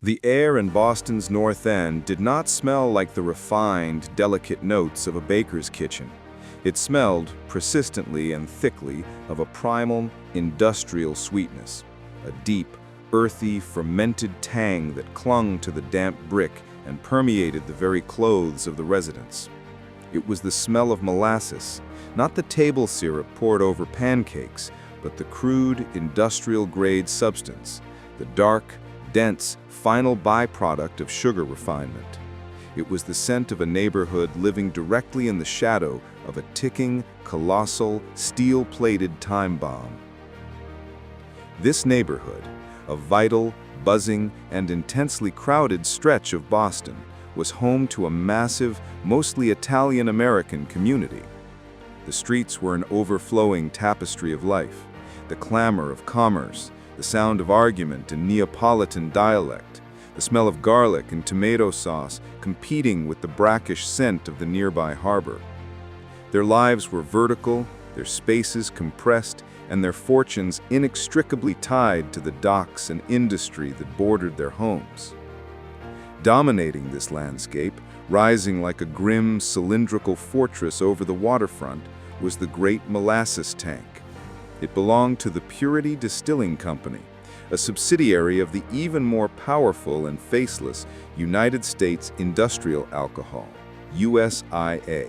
The air in Boston's North End did not smell like the refined, delicate notes of a baker's kitchen. It smelled, persistently and thickly, of a primal, industrial sweetness, a deep, earthy, fermented tang that clung to the damp brick and permeated the very clothes of the residents. It was the smell of molasses, not the table syrup poured over pancakes, but the crude, industrial-grade substance, the dark, dense, final byproduct of sugar refinement. It was the scent of a neighborhood living directly in the shadow of a ticking, colossal, steel-plated time bomb. This neighborhood, a vital, buzzing, and intensely crowded stretch of Boston, was home to a massive, mostly Italian-American community. The streets were an overflowing tapestry of life, the clamor of commerce, the sound of argument in Neapolitan dialect, the smell of garlic and tomato sauce competing with the brackish scent of the nearby harbor. Their lives were vertical, their spaces compressed, and their fortunes inextricably tied to the docks and industry that bordered their homes. Dominating this landscape, rising like a grim, cylindrical fortress over the waterfront, was the Great Molasses tank. It belonged to the Purity Distilling Company, a subsidiary of the even more powerful and faceless United States Industrial Alcohol, USIA.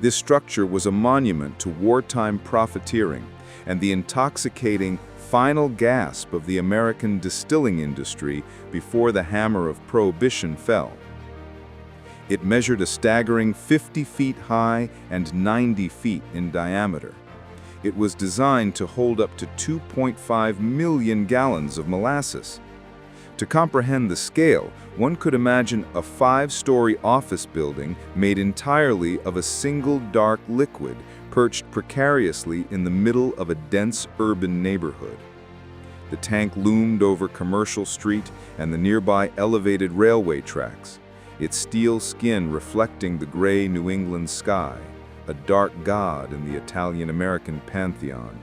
This structure was a monument to wartime profiteering and the intoxicating final gasp of the American distilling industry before the hammer of prohibition fell. It measured a staggering 50 feet high and 90 feet in diameter. It was designed to hold up to 2.5 million gallons of molasses. To comprehend the scale, one could imagine a 5-story office building made entirely of a single dark liquid perched precariously in the middle of a dense urban neighborhood. The tank loomed over Commercial Street and the nearby elevated railway tracks, its steel skin reflecting the gray New England sky, a dark god in the Italian-American pantheon.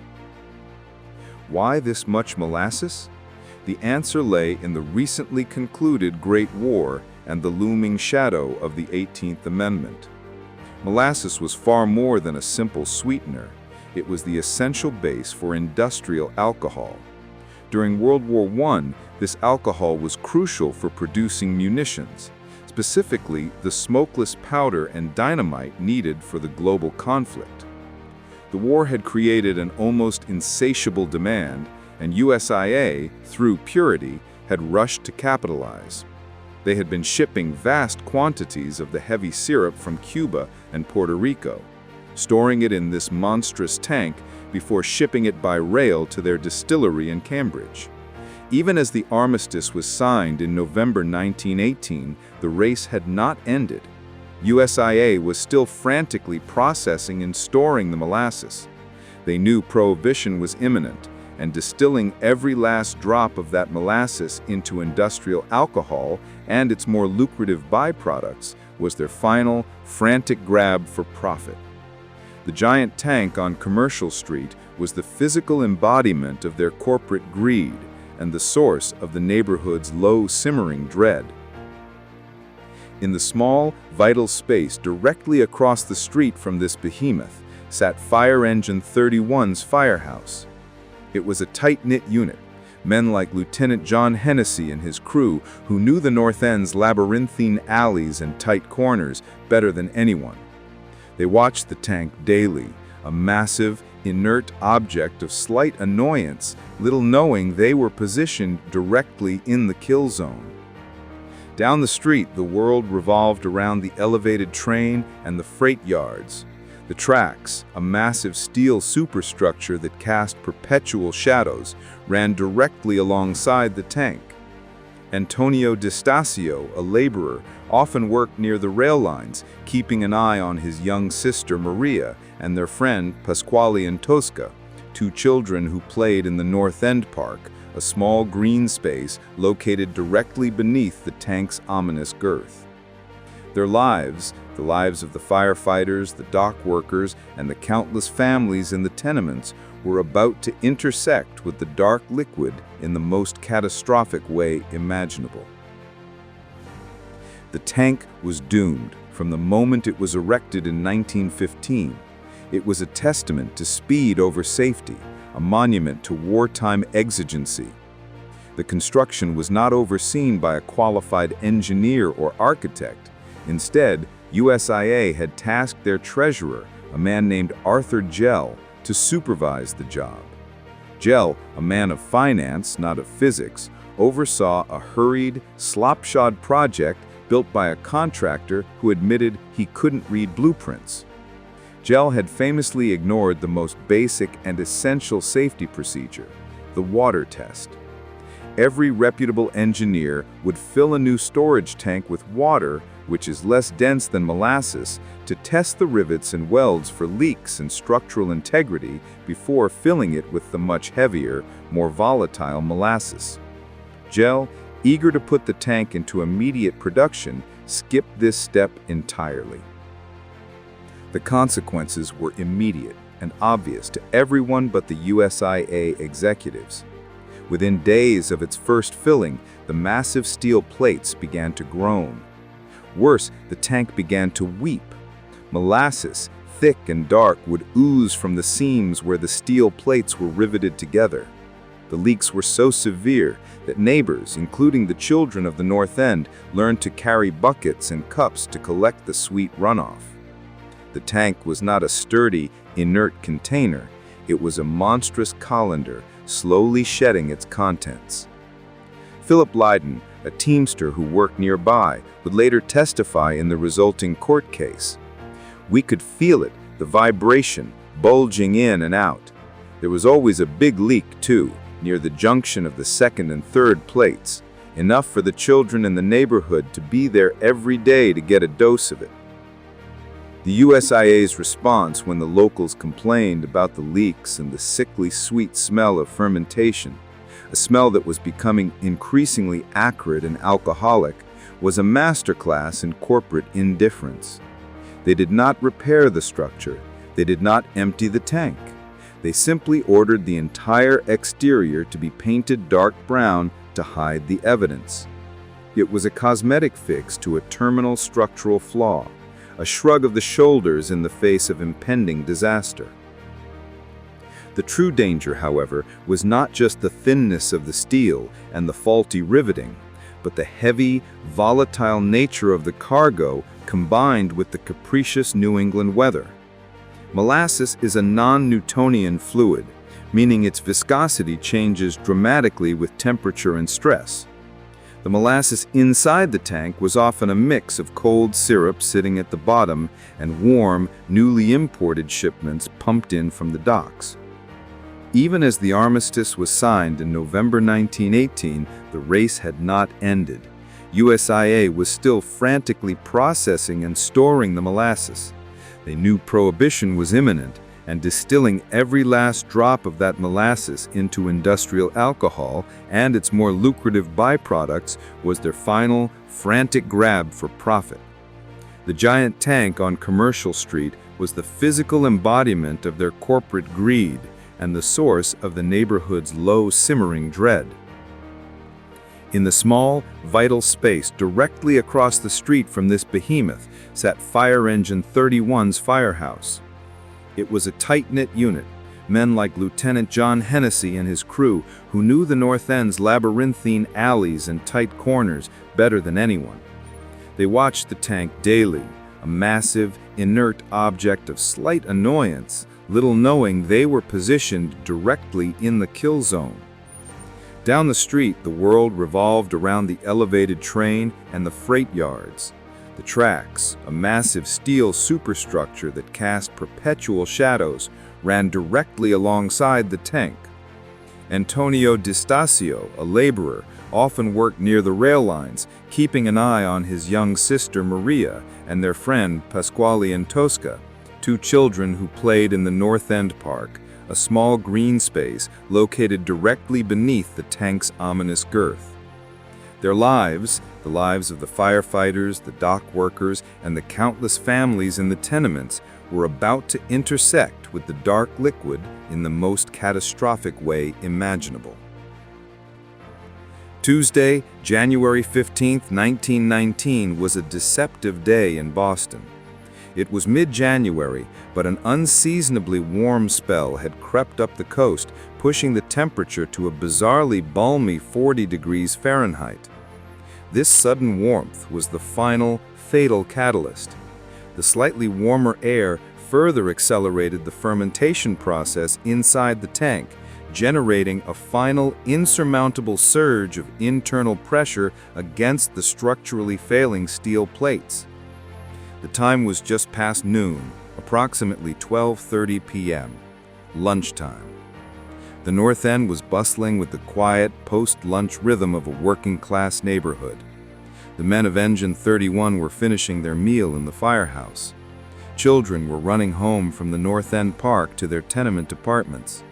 Why this much molasses? The answer lay in the recently concluded Great War and the looming shadow of the 18th Amendment. Molasses was far more than a simple sweetener. It was the essential base for industrial alcohol. During World War I, this alcohol was crucial for producing munitions, specifically the smokeless powder and dynamite needed for the global conflict. The war had created an almost insatiable demand, and USIA, through Purity, had rushed to capitalize. They had been shipping vast quantities of the heavy syrup from Cuba and Puerto Rico, storing it in this monstrous tank before shipping it by rail to their distillery in Cambridge. Even as the armistice was signed in November 1918, the race had not ended. USIA was still frantically processing and storing the molasses. They knew prohibition was imminent, and distilling every last drop of that molasses into industrial alcohol and its more lucrative byproducts was their final, frantic grab for profit. The giant tank on Commercial Street was the physical embodiment of their corporate greed and the source of the neighborhood's low-simmering dread. In the small, vital space directly across the street from this behemoth sat Fire Engine 31's firehouse. It was a tight-knit unit, men like Lieutenant John Hennessy and his crew who knew the North End's labyrinthine alleys and tight corners better than anyone. They watched the tank daily, a massive, inert object of slight annoyance, little knowing they were positioned directly in the kill zone. Down the street, the world revolved around the elevated train and the freight yards. The tracks, a massive steel superstructure that cast perpetual shadows, ran directly alongside the tank. Antonio D'Estasio, a laborer, often worked near the rail lines, keeping an eye on his young sister Maria and their friend Pasquale and Tosca, 2 children who played in the North End Park, a small green space located directly beneath the tank's ominous girth. Their lives, the lives of the firefighters, the dock workers, and the countless families in the tenements, were about to intersect with the dark liquid in the most catastrophic way imaginable. The tank was doomed from the moment it was erected in 1915. It was a testament to speed over safety, a monument to wartime exigency. The construction was not overseen by a qualified engineer or architect. Instead, USIA had tasked their treasurer, a man named Arthur Gell, to supervise the job. Gell, a man of finance, not of physics, oversaw a hurried, slopshod project built by a contractor who admitted he couldn't read blueprints. Gell had famously ignored the most basic and essential safety procedure, the water test. Every reputable engineer would fill a new storage tank with water, which is less dense than molasses, to test the rivets and welds for leaks and structural integrity before filling it with the much heavier, more volatile molasses. Gell, eager to put the tank into immediate production, skipped this step entirely. The consequences were immediate and obvious to everyone but the USIA executives. Within days of its first filling, the massive steel plates began to groan. Worse, the tank began to weep. Molasses, thick and dark, would ooze from the seams where the steel plates were riveted together. The leaks were so severe that neighbors, including the children of the North End, learned to carry buckets and cups to collect the sweet runoff. The tank was not a sturdy, inert container. It was a monstrous colander, slowly shedding its contents. Philip Leyden, a teamster who worked nearby, would later testify in the resulting court case. We could feel it, the vibration, bulging in and out. There was always a big leak, too, near the junction of the second and third plates, enough for the children in the neighborhood to be there every day to get a dose of it. The USIA's response when the locals complained about the leaks and the sickly sweet smell of fermentation, a smell that was becoming increasingly acrid and alcoholic, was a masterclass in corporate indifference. They did not repair the structure. They did not empty the tank. They simply ordered the entire exterior to be painted dark brown to hide the evidence. It was a cosmetic fix to a terminal structural flaw, a shrug of the shoulders in the face of impending disaster. The true danger, however, was not just the thinness of the steel and the faulty riveting, but the heavy, volatile nature of the cargo combined with the capricious New England weather. Molasses is a non-Newtonian fluid, meaning its viscosity changes dramatically with temperature and stress. The molasses inside the tank was often a mix of cold syrup sitting at the bottom and warm, newly imported shipments pumped in from the docks. Even as the armistice was signed in November 1918, the race had not ended. USIA was still frantically processing and storing the molasses. They knew prohibition was imminent, and distilling every last drop of that molasses into industrial alcohol and its more lucrative byproducts was their final, frantic grab for profit. The giant tank on Commercial Street was the physical embodiment of their corporate greed and the source of the neighborhood's low, simmering dread. In the small, vital space directly across the street from this behemoth sat Fire Engine 31's firehouse. It was a tight-knit unit, men like Lieutenant John Hennessy and his crew who knew the North End's labyrinthine alleys and tight corners better than anyone. They watched the tank daily, a massive, inert object of slight annoyance, little knowing they were positioned directly in the kill zone. Down the street, the world revolved around the elevated train and the freight yards. The tracks, a massive steel superstructure that cast perpetual shadows, ran directly alongside the tank. Antonio D'Estasio, a laborer, often worked near the rail lines, keeping an eye on his young sister Maria and their friend Pasquale and Tosca, two children who played in the North End Park, a small green space located directly beneath the tank's ominous girth. Their lives, the lives of the firefighters, the dock workers, and the countless families in the tenements, were about to intersect with the dark liquid in the most catastrophic way imaginable. Tuesday, January 15, 1919, was a deceptive day in Boston. It was mid-January, but an unseasonably warm spell had crept up the coast, pushing the temperature to a bizarrely balmy 40 degrees Fahrenheit. This sudden warmth was the final, fatal catalyst. The slightly warmer air further accelerated the fermentation process inside the tank, generating a final, insurmountable surge of internal pressure against the structurally failing steel plates. The time was just past noon, approximately 12:30 p.m., lunchtime. The North End was bustling with the quiet, post-lunch rhythm of a working-class neighborhood. The men of Engine 31 were finishing their meal in the firehouse. Children were running home from the North End Park to their tenement apartments.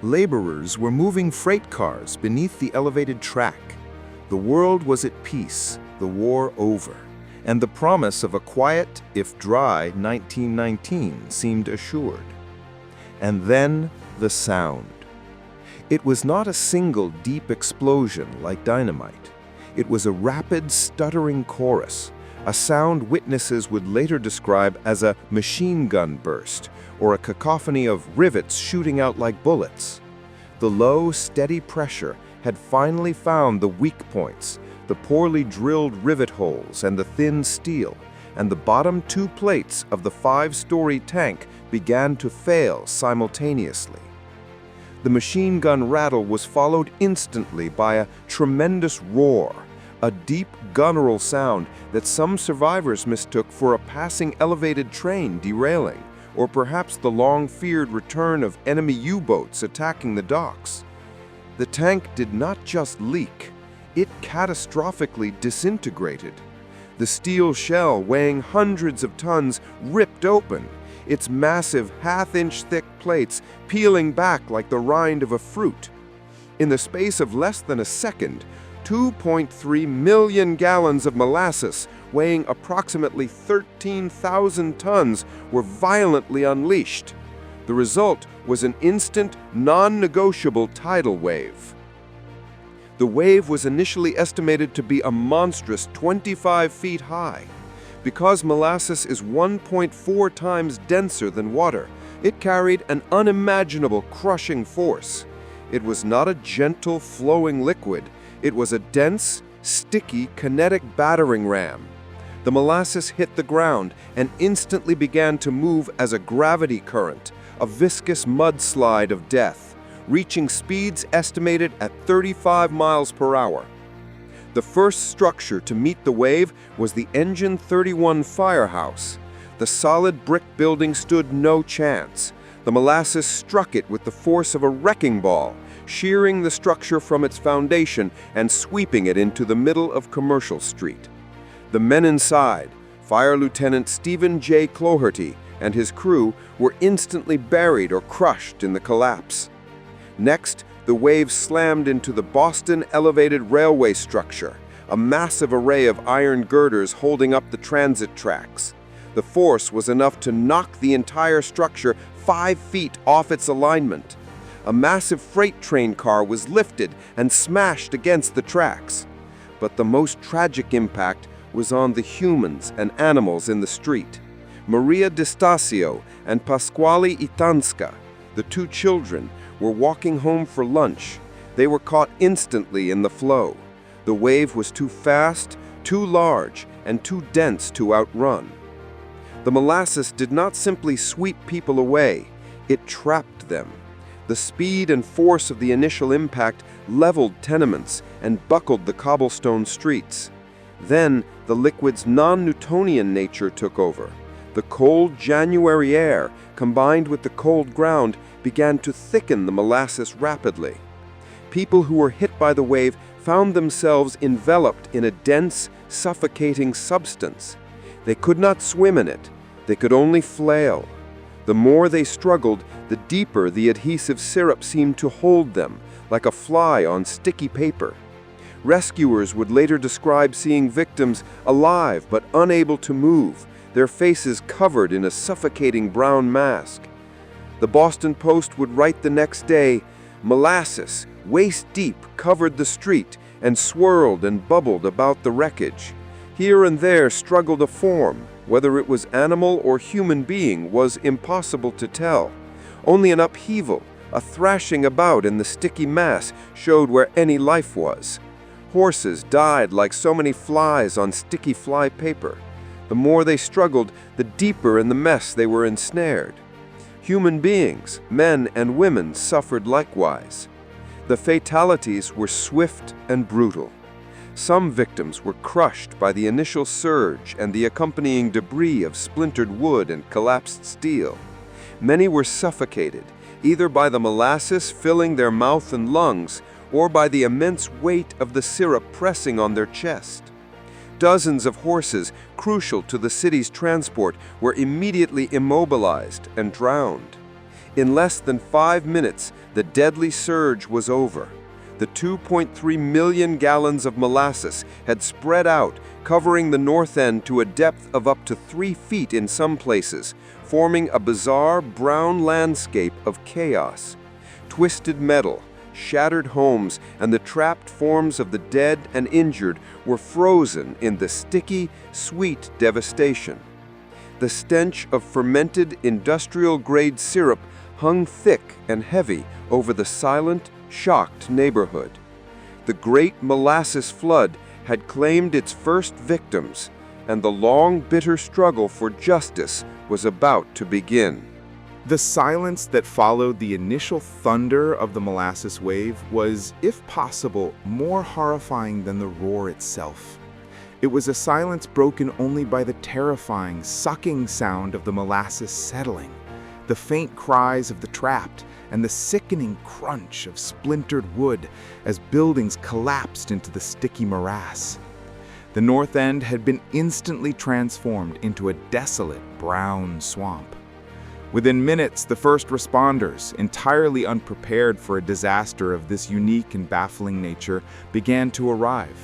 Laborers were moving freight cars beneath the elevated track. The world was at peace, the war over, and the promise of a quiet, if dry, 1919 seemed assured. And then the sound. It was not a single deep explosion like dynamite. It was a rapid, stuttering chorus, a sound witnesses would later describe as a machine gun burst or a cacophony of rivets shooting out like bullets. The low, steady pressure had finally found the weak points, the poorly drilled rivet holes and the thin steel, and the bottom two plates of the 5-story tank began to fail simultaneously. The machine gun rattle was followed instantly by a tremendous roar, a deep guttural sound that some survivors mistook for a passing elevated train derailing, or perhaps the long-feared return of enemy U-boats attacking the docks. The tank did not just leak, it catastrophically disintegrated. The steel shell, weighing hundreds of tons, ripped open, its massive half-inch thick plates peeling back like the rind of a fruit. In the space of less than a second, 2.3 million gallons of molasses, weighing approximately 13,000 tons, were violently unleashed. The result was an instant, non-negotiable tidal wave. The wave was initially estimated to be a monstrous 25 feet high. Because molasses is 1.4 times denser than water, it carried an unimaginable crushing force. It was not a gentle, flowing liquid. It was a dense, sticky, kinetic battering ram. The molasses hit the ground and instantly began to move as a gravity current, a viscous mudslide of death, reaching speeds estimated at 35 miles per hour. The first structure to meet the wave was the Engine 31 firehouse. The solid brick building stood no chance. The molasses struck it with the force of a wrecking ball, shearing the structure from its foundation and sweeping it into the middle of Commercial Street. The men inside, Fire Lieutenant Stephen J. Cloherty and his crew, were instantly buried or crushed in the collapse. Next, the wave slammed into the Boston Elevated Railway structure, a massive array of iron girders holding up the transit tracks. The force was enough to knock the entire structure 5 feet off its alignment. A massive freight train car was lifted and smashed against the tracks. But the most tragic impact was on the humans and animals in the street. Maria D'Estasio and Pasquale Itanska, the two children, were walking home for lunch. They were caught instantly in the flow. The wave was too fast, too large, and too dense to outrun. The molasses did not simply sweep people away, it trapped them. The speed and force of the initial impact leveled tenements and buckled the cobblestone streets. Then, the liquid's non-Newtonian nature took over. The cold January air, combined with the cold ground, began to thicken the molasses rapidly. People who were hit by the wave found themselves enveloped in a dense, suffocating substance. They could not swim in it. They could only flail. The more they struggled, the deeper the adhesive syrup seemed to hold them, like a fly on sticky paper. Rescuers would later describe seeing victims alive but unable to move, their faces covered in a suffocating brown mask. The Boston Post would write the next day, "Molasses, waist-deep, covered the street and swirled and bubbled about the wreckage. Here and there struggled a form. Whether it was animal or human being was impossible to tell. Only an upheaval, a thrashing about in the sticky mass showed where any life was. Horses died like so many flies on sticky fly paper. The more they struggled, the deeper in the mess they were ensnared. Human beings, men and women, suffered likewise. The fatalities were swift and brutal. Some victims were crushed by the initial surge and the accompanying debris of splintered wood and collapsed steel. Many were suffocated, either by the molasses filling their mouth and lungs, or by the immense weight of the syrup pressing on their chest. Dozens of horses, crucial to the city's transport, were immediately immobilized and drowned. In less than 5 minutes, the deadly surge was over. The 2.3 million gallons of molasses had spread out, covering the north end to a depth of up to 3 feet in some places, forming a bizarre brown landscape of chaos. Twisted metal, shattered homes, and the trapped forms of the dead and injured were frozen in the sticky, sweet devastation. The stench of fermented industrial-grade syrup hung thick and heavy over the silent, shocked neighborhood. The Great Molasses Flood had claimed its first victims, and the long, bitter struggle for justice was about to begin. The silence that followed the initial thunder of the molasses wave was, if possible, more horrifying than the roar itself. It was a silence broken only by the terrifying, sucking sound of the molasses settling, the faint cries of the trapped, and the sickening crunch of splintered wood as buildings collapsed into the sticky morass. The north end had been instantly transformed into a desolate brown swamp. Within minutes, the first responders, entirely unprepared for a disaster of this unique and baffling nature, began to arrive.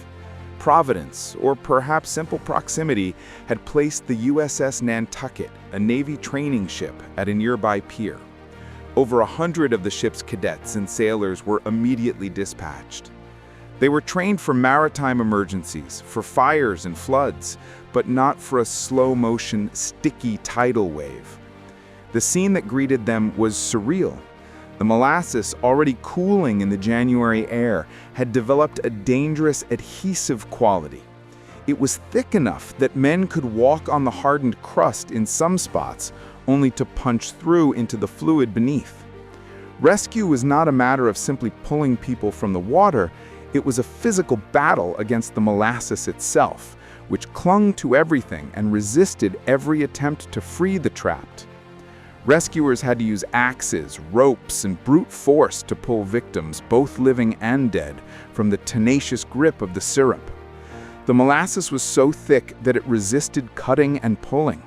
Providence, or perhaps simple proximity, had placed the USS Nantucket, a Navy training ship, at a nearby pier. Over 100 of the ship's cadets and sailors were immediately dispatched. They were trained for maritime emergencies, for fires and floods, but not for a slow-motion, sticky tidal wave. The scene that greeted them was surreal. The molasses, already cooling in the January air, had developed a dangerous adhesive quality. It was thick enough that men could walk on the hardened crust in some spots, only to punch through into the fluid beneath. Rescue was not a matter of simply pulling people from the water, it was a physical battle against the molasses itself, which clung to everything and resisted every attempt to free the trapped. Rescuers had to use axes, ropes, and brute force to pull victims, both living and dead, from the tenacious grip of the syrup. The molasses was so thick that it resisted cutting and pulling.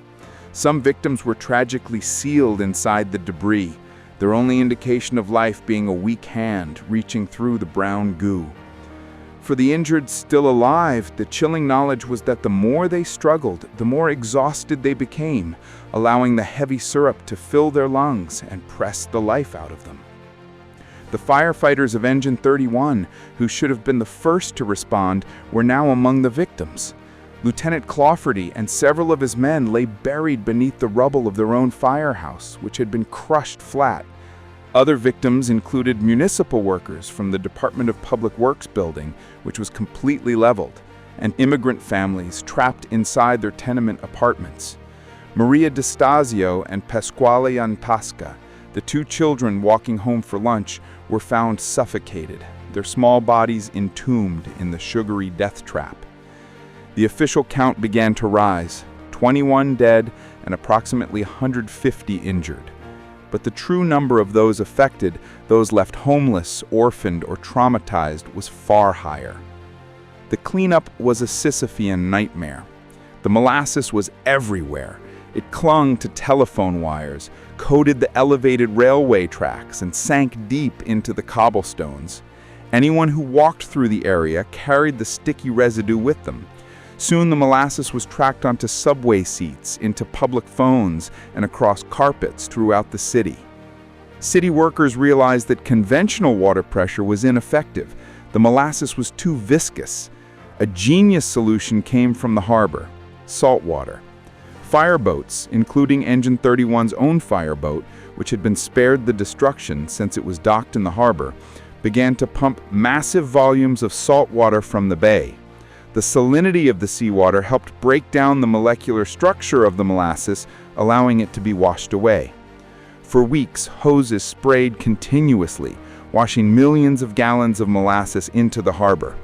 Some victims were tragically sealed inside the debris, their only indication of life being a weak hand reaching through the brown goo. For the injured still alive, the chilling knowledge was that the more they struggled, the more exhausted they became, allowing the heavy syrup to fill their lungs and press the life out of them. The firefighters of Engine 31, who should have been the first to respond, were now among the victims. Lieutenant Clawforty and several of his men lay buried beneath the rubble of their own firehouse, which had been crushed flat. Other victims included municipal workers from the Department of Public Works building, which was completely leveled, and immigrant families trapped inside their tenement apartments. Maria DeStasio and Pasquale Antasca, the 2 children walking home for lunch, were found suffocated, their small bodies entombed in the sugary death trap. The official count began to rise, 21 dead and approximately 150 injured. But the true number of those affected, those left homeless, orphaned, or traumatized, was far higher. The cleanup was a Sisyphean nightmare. The molasses was everywhere. It clung to telephone wires, coated the elevated railway tracks, and sank deep into the cobblestones. Anyone who walked through the area carried the sticky residue with them. Soon the molasses was tracked onto subway seats, into public phones, and across carpets throughout the city. City workers realized that conventional water pressure was ineffective. The molasses was too viscous. A genius solution came from the harbor: salt water. Fireboats, including Engine 31's own fireboat, which had been spared the destruction since it was docked in the harbor, began to pump massive volumes of salt water from the bay. The salinity of the seawater helped break down the molecular structure of the molasses, allowing it to be washed away. For weeks, hoses sprayed continuously, washing millions of gallons of molasses into the harbor.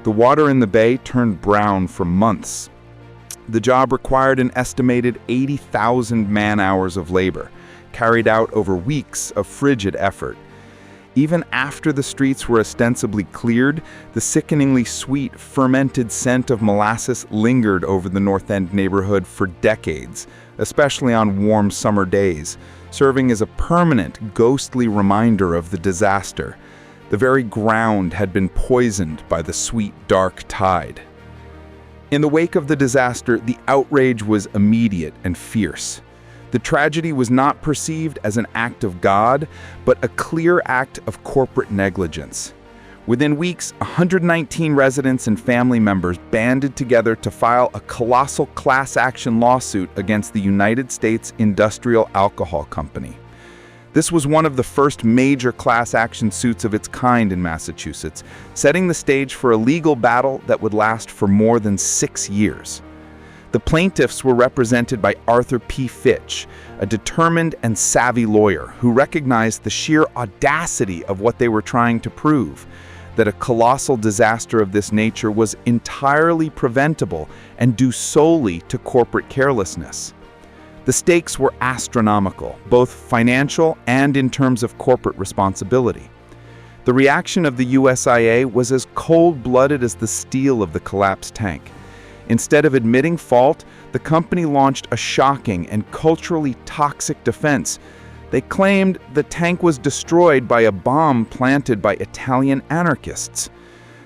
The water in the bay turned brown for months. The job required an estimated 80,000 man-hours of labor, carried out over weeks of frigid effort. Even after the streets were ostensibly cleared, the sickeningly sweet, fermented scent of molasses lingered over the North End neighborhood for decades, especially on warm summer days, serving as a permanent, ghostly reminder of the disaster. The very ground had been poisoned by the sweet, dark tide. In the wake of the disaster, the outrage was immediate and fierce. The tragedy was not perceived as an act of God, but a clear act of corporate negligence. Within weeks, 119 residents and family members banded together to file a colossal class action lawsuit against the United States Industrial Alcohol Company. This was one of the first major class action suits of its kind in Massachusetts, setting the stage for a legal battle that would last for more than 6 years. The plaintiffs were represented by Arthur P. Fitch, a determined and savvy lawyer who recognized the sheer audacity of what they were trying to prove, that a colossal disaster of this nature was entirely preventable and due solely to corporate carelessness. The stakes were astronomical, both financial and in terms of corporate responsibility. The reaction of the USIA was as cold-blooded as the steel of the collapsed tank. Instead of admitting fault, the company launched a shocking and culturally toxic defense. They claimed the tank was destroyed by a bomb planted by Italian anarchists.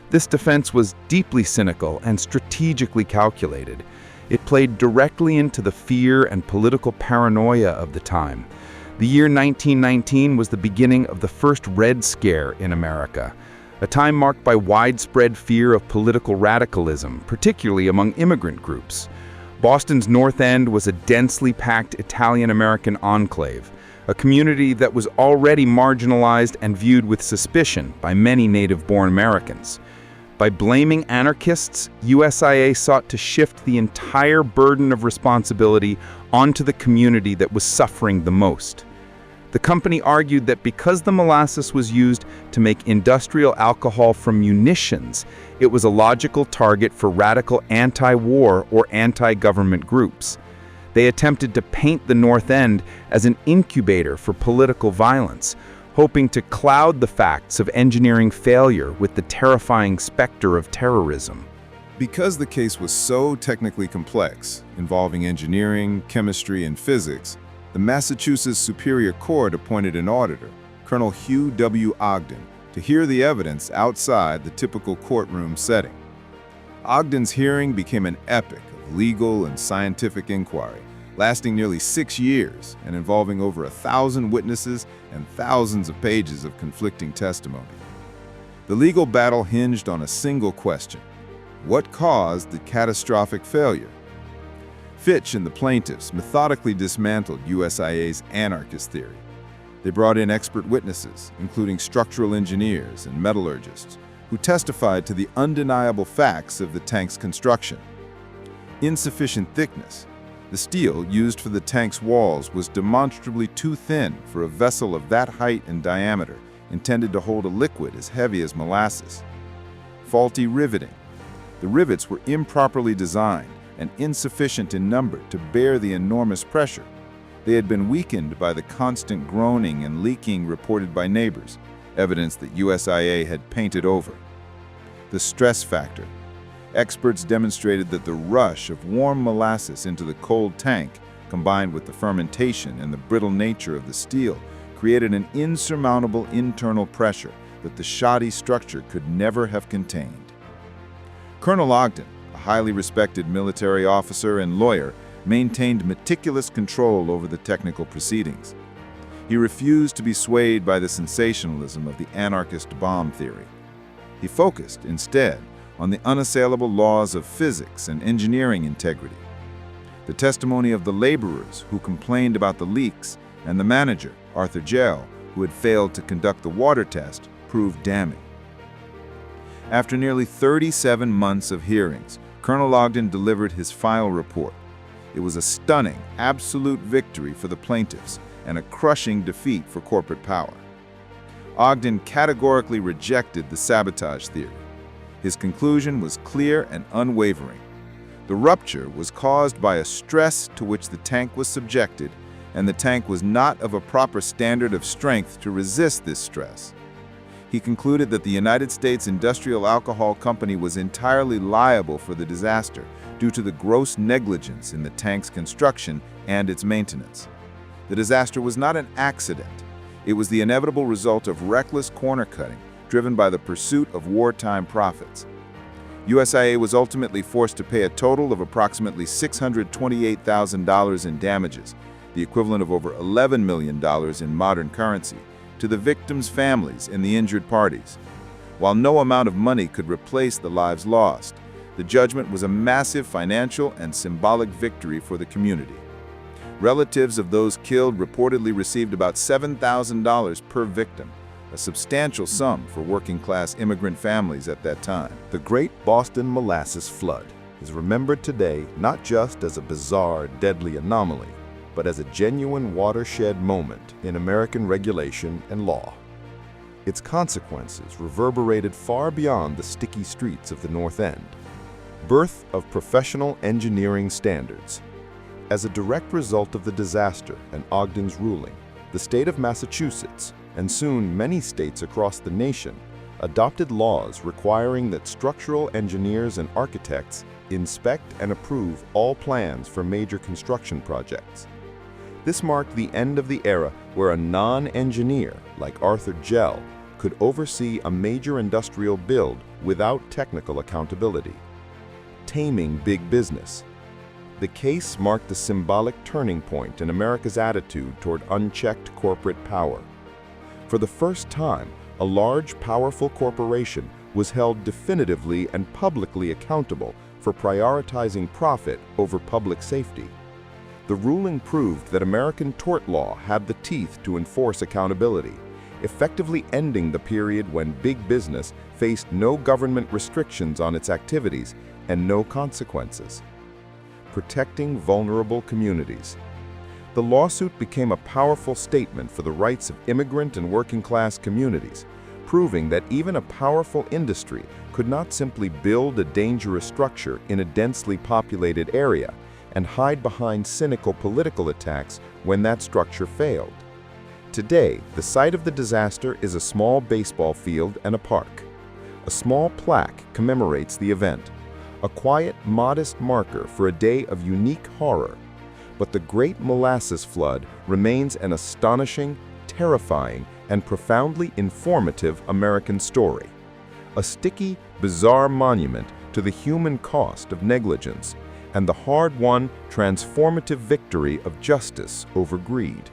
This defense was deeply cynical and strategically calculated. It played directly into the fear and political paranoia of the time. The year 1919 was the beginning of the first Red Scare in America, a time marked by widespread fear of political radicalism, particularly among immigrant groups. Boston's North End was a densely packed Italian-American enclave, a community that was already marginalized and viewed with suspicion by many native-born Americans. By blaming anarchists, USIA sought to shift the entire burden of responsibility onto the community that was suffering the most. The company argued that because the molasses was used to make industrial alcohol from munitions, it was a logical target for radical anti-war or anti-government groups. They attempted to paint the North End as an incubator for political violence, hoping to cloud the facts of engineering failure with the terrifying specter of terrorism. Because the case was so technically complex, involving engineering, chemistry, and physics, the Massachusetts Superior Court appointed an auditor, Colonel Hugh W. Ogden, to hear the evidence outside the typical courtroom setting. Ogden's hearing became an epic of legal and scientific inquiry, lasting nearly 6 years and involving over 1,000 witnesses and thousands of pages of conflicting testimony. The legal battle hinged on a single question: what caused the catastrophic failure? Fitch and the plaintiffs methodically dismantled USIA's anarchist theory. They brought in expert witnesses, including structural engineers and metallurgists, who testified to the undeniable facts of the tank's construction. Insufficient thickness. The steel used for the tank's walls was demonstrably too thin for a vessel of that height and diameter, intended to hold a liquid as heavy as molasses. Faulty riveting. The rivets were improperly designed and insufficient in number to bear the enormous pressure. They had been weakened by the constant groaning and leaking reported by neighbors, evidence that USIA had painted over. The stress factor. Experts demonstrated that the rush of warm molasses into the cold tank, combined with the fermentation and the brittle nature of the steel, created an insurmountable internal pressure that the shoddy structure could never have contained. Colonel Ogden, a highly respected military officer and lawyer, maintained meticulous control over the technical proceedings. He refused to be swayed by the sensationalism of the anarchist bomb theory. He focused, instead, on the unassailable laws of physics and engineering integrity. The testimony of the laborers who complained about the leaks and the manager, Arthur Gell, who had failed to conduct the water test, proved damning. After nearly 37 months of hearings, Colonel Ogden delivered his final report. It was a stunning, absolute victory for the plaintiffs and a crushing defeat for corporate power. Ogden categorically rejected the sabotage theory. His conclusion was clear and unwavering. The rupture was caused by a stress to which the tank was subjected, and the tank was not of a proper standard of strength to resist this stress. He concluded that the United States Industrial Alcohol Company was entirely liable for the disaster due to the gross negligence in the tank's construction and its maintenance. The disaster was not an accident. It was the inevitable result of reckless corner cutting driven by the pursuit of wartime profits. USIA was ultimately forced to pay a total of approximately $628,000 in damages, the equivalent of over $11 million in modern currency, to the victims' families and the injured parties. While no amount of money could replace the lives lost, the judgment was a massive financial and symbolic victory for the community. Relatives of those killed reportedly received about $7,000 per victim, a substantial sum for working-class immigrant families at that time. The Great Molasses Flood is remembered today not just as a bizarre, deadly anomaly, but as a genuine watershed moment in American regulation and law. Its consequences reverberated far beyond the sticky streets of the North End. Birth of professional engineering standards. As a direct result of the disaster and Ogden's ruling, the state of Massachusetts, and soon many states across the nation, adopted laws requiring that structural engineers and architects inspect and approve all plans for major construction projects. This marked the end of the era where a non-engineer like Arthur Gell could oversee a major industrial build without technical accountability. Taming big business. The case marked a symbolic turning point in America's attitude toward unchecked corporate power. For the first time, a large, powerful corporation was held definitively and publicly accountable for prioritizing profit over public safety. The ruling proved that American tort law had the teeth to enforce accountability, effectively ending the period when big business faced no government restrictions on its activities and no consequences. Protecting vulnerable communities. The lawsuit became a powerful statement for the rights of immigrant and working-class communities, proving that even a powerful industry could not simply build a dangerous structure in a densely populated area and hide behind cynical political attacks when that structure failed. Today, the site of the disaster is a small baseball field and a park. A small plaque commemorates the event, a quiet, modest marker for a day of unique horror. But the Great Molasses Flood remains an astonishing, terrifying, and profoundly informative American story. A sticky, bizarre monument to the human cost of negligence and the hard-won, transformative victory of justice over greed.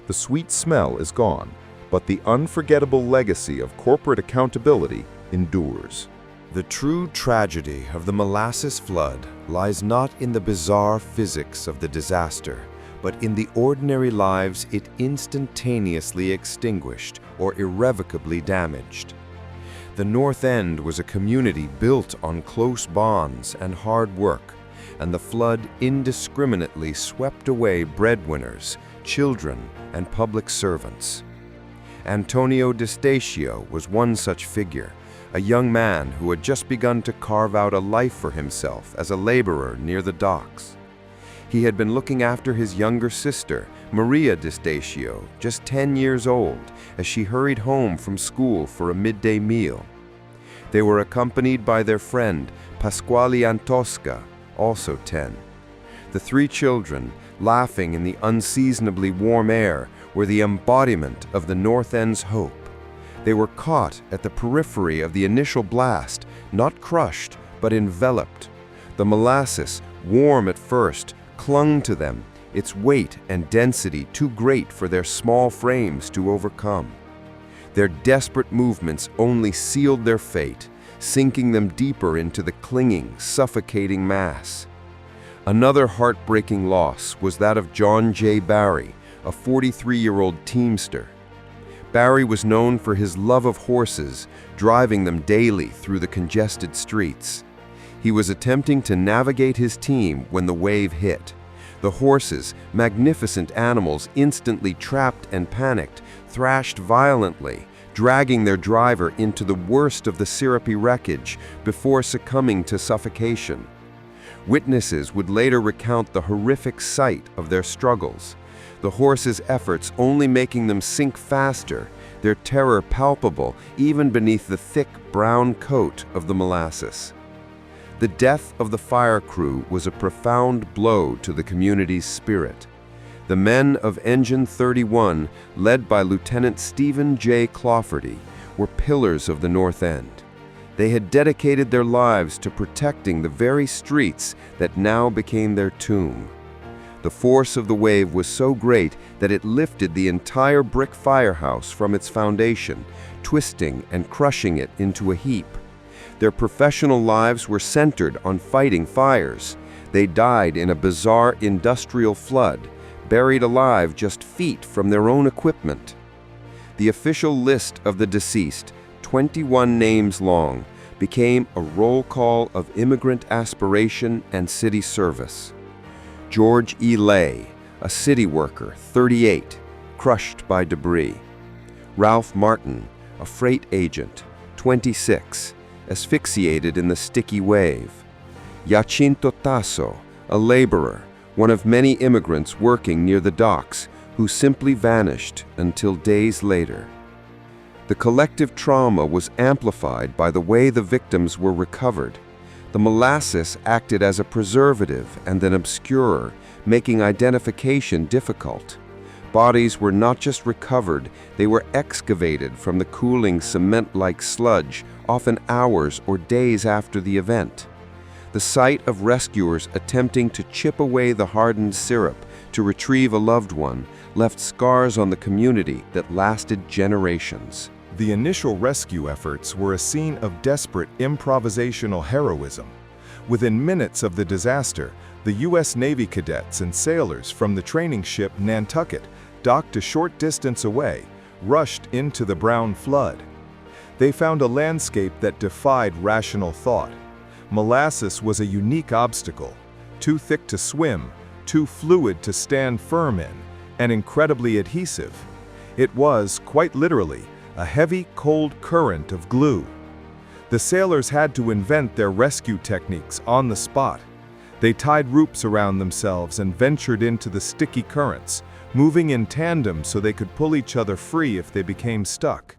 The sweet smell is gone, but the unforgettable legacy of corporate accountability endures. The true tragedy of the Molasses Flood lies not in the bizarre physics of the disaster, but in the ordinary lives it instantaneously extinguished or irrevocably damaged. The North End was a community built on close bonds and hard work, and the flood indiscriminately swept away breadwinners, children, and public servants. Antonio D'Estatio was one such figure, a young man who had just begun to carve out a life for himself as a laborer near the docks. He had been looking after his younger sister, Maria D'Estatio, just 10 years old, as she hurried home from school for a midday meal. They were accompanied by their friend, Pasquale Antosca, also 10. The three children, laughing in the unseasonably warm air, were the embodiment of the North End's hope. They were caught at the periphery of the initial blast, not crushed, but enveloped. The molasses, warm at first, clung to them, its weight and density too great for their small frames to overcome. Their desperate movements only sealed their fate, sinking them deeper into the clinging, suffocating mass. Another heartbreaking loss was that of John J. Barry, a 43-year-old teamster. Barry was known for his love of horses, driving them daily through the congested streets. He was attempting to navigate his team when the wave hit. The horses, magnificent animals instantly trapped and panicked, thrashed violently, dragging their driver into the worst of the syrupy wreckage before succumbing to suffocation. Witnesses would later recount the horrific sight of their struggles, the horses' efforts only making them sink faster, their terror palpable even beneath the thick brown coat of the molasses. The death of the fire crew was a profound blow to the community's spirit. The men of Engine 31, led by Lieutenant Stephen J. Clawforty, were pillars of the North End. They had dedicated their lives to protecting the very streets that now became their tomb. The force of the wave was so great that it lifted the entire brick firehouse from its foundation, twisting and crushing it into a heap. Their professional lives were centered on fighting fires. They died in a bizarre industrial flood, buried alive just feet from their own equipment. The official list of the deceased, 21 names long, became a roll call of immigrant aspiration and city service. George E. Lay, a city worker, 38, crushed by debris. Ralph Martin, a freight agent, 26, asphyxiated in the sticky wave. Jacinto Tasso, a laborer, one of many immigrants working near the docks, who simply vanished until days later. The collective trauma was amplified by the way the victims were recovered. The molasses acted as a preservative and an obscurer, making identification difficult. Bodies were not just recovered, they were excavated from the cooling cement-like sludge, often hours or days after the event. The sight of rescuers attempting to chip away the hardened syrup to retrieve a loved one left scars on the community that lasted generations. The initial rescue efforts were a scene of desperate improvisational heroism. Within minutes of the disaster, the U.S. Navy cadets and sailors from the training ship Nantucket, docked a short distance away, rushed into the brown flood. They found a landscape that defied rational thought. Molasses was a unique obstacle, too thick to swim, too fluid to stand firm in, and incredibly adhesive. It was, quite literally, a heavy, cold current of glue. The sailors had to invent their rescue techniques on the spot. They tied ropes around themselves and ventured into the sticky currents, moving in tandem so they could pull each other free if they became stuck.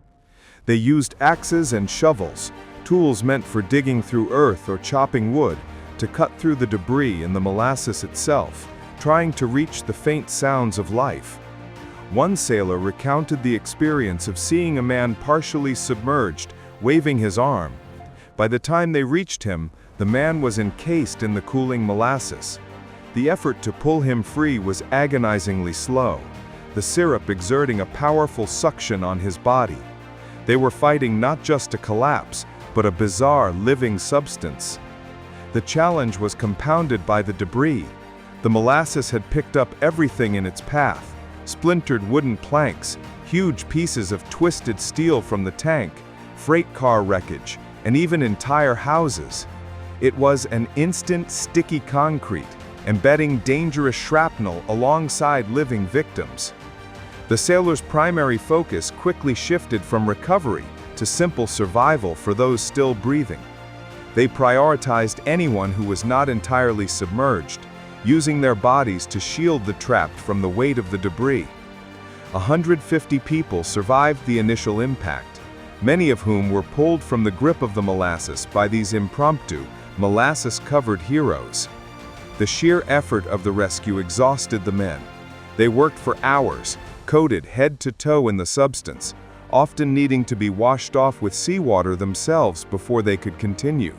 They used axes and shovels, tools meant for digging through earth or chopping wood, to cut through the debris in the molasses itself, trying to reach the faint sounds of life. One sailor recounted the experience of seeing a man partially submerged, waving his arm. By the time they reached him, the man was encased in the cooling molasses. The effort to pull him free was agonizingly slow, the syrup exerting a powerful suction on his body. They were fighting not just a collapse, but a bizarre living substance. The challenge was compounded by the debris. The molasses had picked up everything in its path: splintered wooden planks, huge pieces of twisted steel from the tank, freight car wreckage, and even entire houses. It was an instant sticky concrete, embedding dangerous shrapnel alongside living victims. The sailors' primary focus quickly shifted from recovery to simple survival for those still breathing. They prioritized anyone who was not entirely submerged, using their bodies to shield the trapped from the weight of the debris. 150 people survived the initial impact, many of whom were pulled from the grip of the molasses by these impromptu, molasses-covered heroes. The sheer effort of the rescue exhausted the men. They worked for hours, coated head to toe in the substance, often needing to be washed off with seawater themselves before they could continue.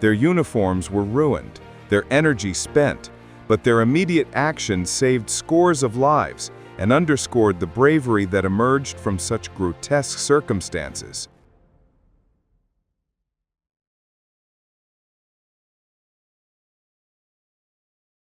Their uniforms were ruined, their energy spent, but their immediate action saved scores of lives and underscored the bravery that emerged from such grotesque circumstances.